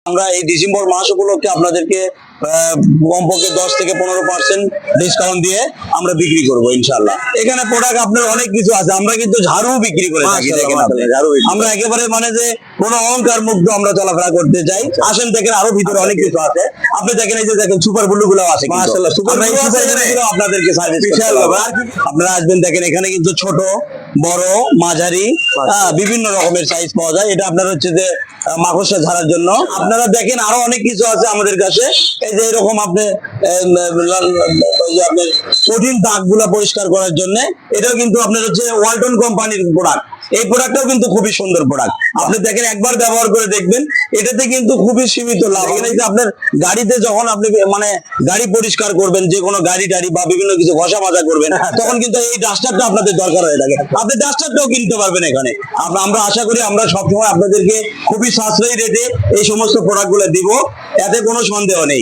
আমরা এই ডিসেম্বর মাস উপলক্ষে আপনাদেরকে কমপক্ষে 10 থেকে 15% ডিসকাউন্ট দিয়ে আমরা বিক্রি করব ইনশাআল্লাহ। এখানে প্রোডাক্ট আপনার অনেক কিছু আছে। আমরা কিন্তু ঝাড়ু বিক্রি করে থাকি। দেখেন আমরা একেবারে মানে যে কোনো অহংকার মুক্ত আমরা চলাফেরা করতে চাই। আসেন দেখেন আরো ভিতরে অনেক কিছু আছে। আপনি দেখেন এই যে দেখেন সুপার ব্লু গুলো আছে। মাশাআল্লাহ সুপার ব্লু গুলো আপনাদেরকে সার্ভিস করতে হবে। আপনারা আসবেন দেখেন এখানে কিন্তু ছোট বড় মাঝারি বিভিন্ন রকমের সাইজ পাওয়া যায়। এটা আপনার হচ্ছে যে মাকড়সা ঝাড়ার জন্য। আপনারা দেখেন আরো অনেক কিছু আছে আমাদের কাছে। এই যে এরকম আপনি আপনার কঠিন দাগগুলা পরিষ্কার করার জন্য এটাও কিন্তু আপনার হচ্ছে ওয়ালটন কোম্পানির প্রোডাক্ট। এই প্রোডাক্টটাও কিন্তু খুবই সুন্দর প্রোডাক্ট। আপনি দেখেন একবার ব্যবহার করে দেখবেন, এটাতে কিন্তু খুবই সীমিত লাভ। এখানে যে আপনার গাড়িতে যখন আপনি মানে গাড়ি পরিষ্কার করবেন, যে কোনো গাড়ি টাড়ি বা বিভিন্ন কিছু ঘষা মাজা করবেন, তখন কিন্তু এই ডাস্টারটা আপনাদের দরকার হয়ে থাকে। আপনি ডাস্টারটাও কিনতে পারবেন এখানে। আমরা আশা করি আমরা সবসময় আপনাদেরকে খুবই সাশ্রয়ী রেটে এই সমস্ত প্রোডাক্ট গুলো দিব, এতে কোনো সন্দেহ নেই।